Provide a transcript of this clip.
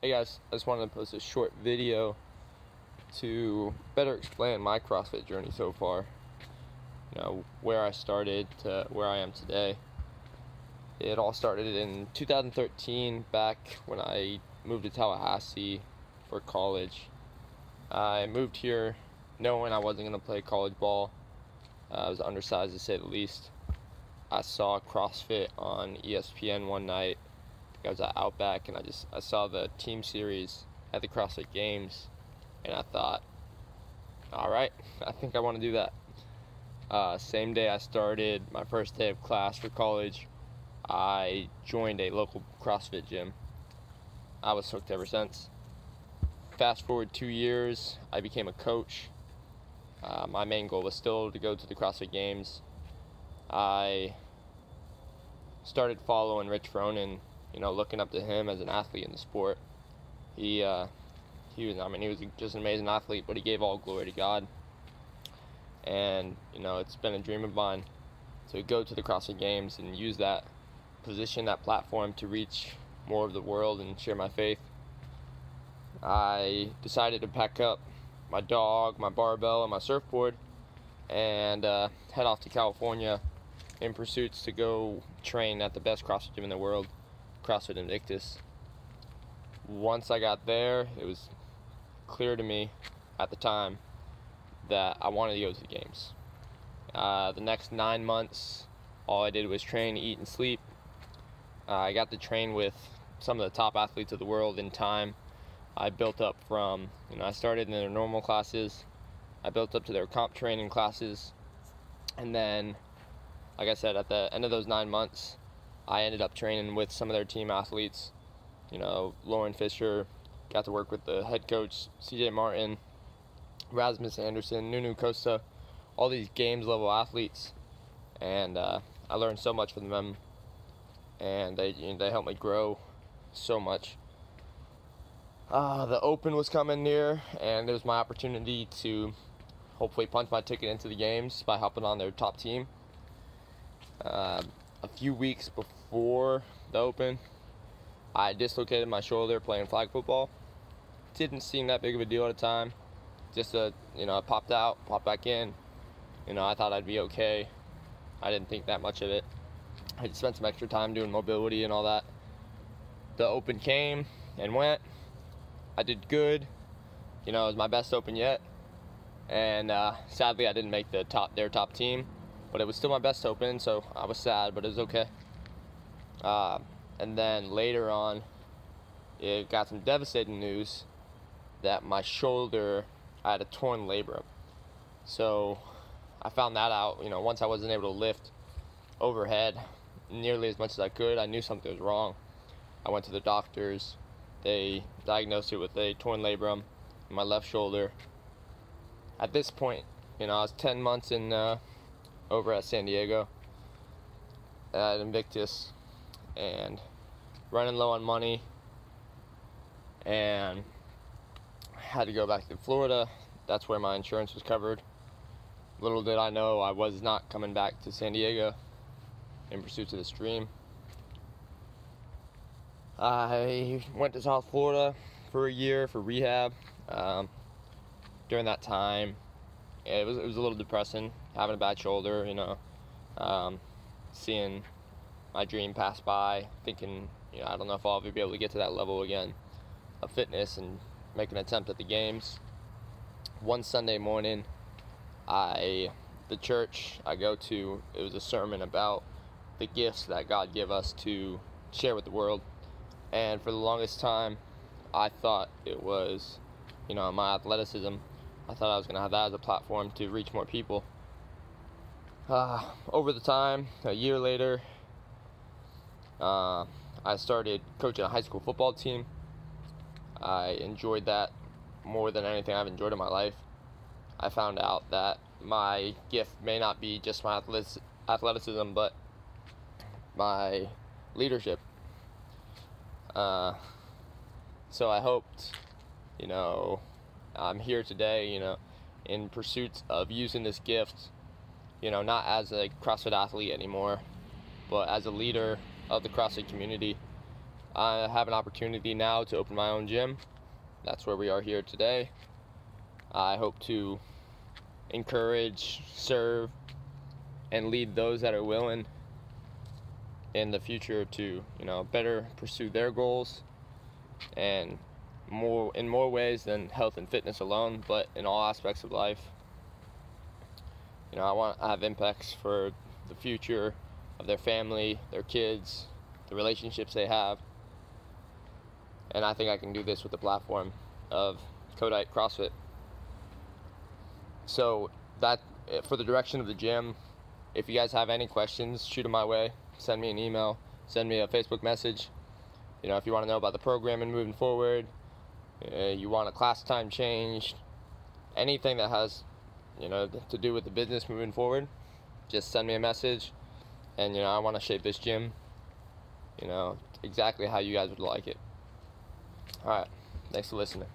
Hey guys, I just wanted to post a short video to better explain my CrossFit journey so far. Where I started to where I am today. It all started in 2013, back when I moved to Tallahassee for college. I moved here knowing I wasn't going to play college ball. I was undersized to say the least. I saw CrossFit on ESPN one night. I was at Outback, and I saw the team series at the CrossFit Games, and I thought, all right, I think I want to do that. Same day I started my first day of class for college, I joined a local CrossFit gym. I was hooked ever since. Fast forward 2 years, I became a coach. My main goal was still to go to the CrossFit Games. I started following Rich Fronin, looking up to him as an athlete in the sport. He was just an amazing athlete, but he gave all glory to God. And, it's been a dream of mine to go to the CrossFit Games and use that position, that platform, to reach more of the world and share my faith. I decided to pack up my dog, my barbell, and my surfboard and head off to California in pursuits to go train at the best CrossFit gym in the world, CrossFit Invictus. Once I got there, it was clear to me at the time that I wanted to go to the games. The next 9 months, all I did was train, eat, and sleep. I got to train with some of the top athletes of the world in time. I built up from, I started in their normal classes, I built up to their comp training classes, and then, like I said, at the end of those 9 months, I ended up training with some of their team athletes. Lauren Fisher, got to work with the head coach, CJ Martin, Rasmus Anderson, Nunu Costa, all these games level athletes, and I learned so much from them, and they helped me grow so much. The Open was coming near, and it was my opportunity to hopefully punch my ticket into the games by helping on their top team. A few weeks before the Open, I dislocated my shoulder playing flag football. Didn't seem that big of a deal at the time. Just I popped out, popped back in. I thought I'd be okay. I didn't think that much of it. I spent some extra time doing mobility and all that. The Open came and went. I did good. It was my best Open yet. And sadly, I didn't make their top team. But it was still my best Open, so I was sad, but it was okay. And then later on, it got some devastating news that my shoulder, I had a torn labrum. So I found that out, once I wasn't able to lift overhead nearly as much as I could. I knew something was wrong. I went to the doctors. They diagnosed it with a torn labrum in my left shoulder. At this point, I was 10 months in over at San Diego at Invictus and running low on money, and had to go back to Florida. That's where my insurance was covered. Little did I know I was not coming back to San Diego in pursuit of this dream. I went to South Florida for a year for rehab. During that time, it was a little depressing, having a bad shoulder, seeing my dream pass by, thinking, I don't know if I'll ever be able to get to that level again of fitness and make an attempt at the games. One Sunday morning, the church I go to, it was a sermon about the gifts that God gave us to share with the world. And for the longest time, I thought it was, my athleticism. I thought I was going to have that as a platform to reach more people. Over the time, a year later, I started coaching a high school football team. I enjoyed that more than anything I've enjoyed in my life. I found out that my gift may not be just my athleticism, but my leadership. So I hoped, I'm here today, in pursuit of using this gift, not as a CrossFit athlete anymore, but as a leader of the CrossFit community. I have an opportunity now to open my own gym. That's where we are here today. I hope to encourage, serve, and lead those that are willing in the future to, better pursue their goals, and in more ways than health and fitness alone, but in all aspects of life. I want to have impacts for the future of their family, their kids, the relationships they have. And I think I can do this with the platform of Codite CrossFit. So that, for the direction of the gym, if you guys have any questions, shoot them my way. Send me an email, send me a Facebook message. If you want to know about the program and moving forward, you want a class time changed, anything that has, to do with the business moving forward, just send me a message. And, I want to shape this gym, exactly how you guys would like it. Alright, thanks for listening.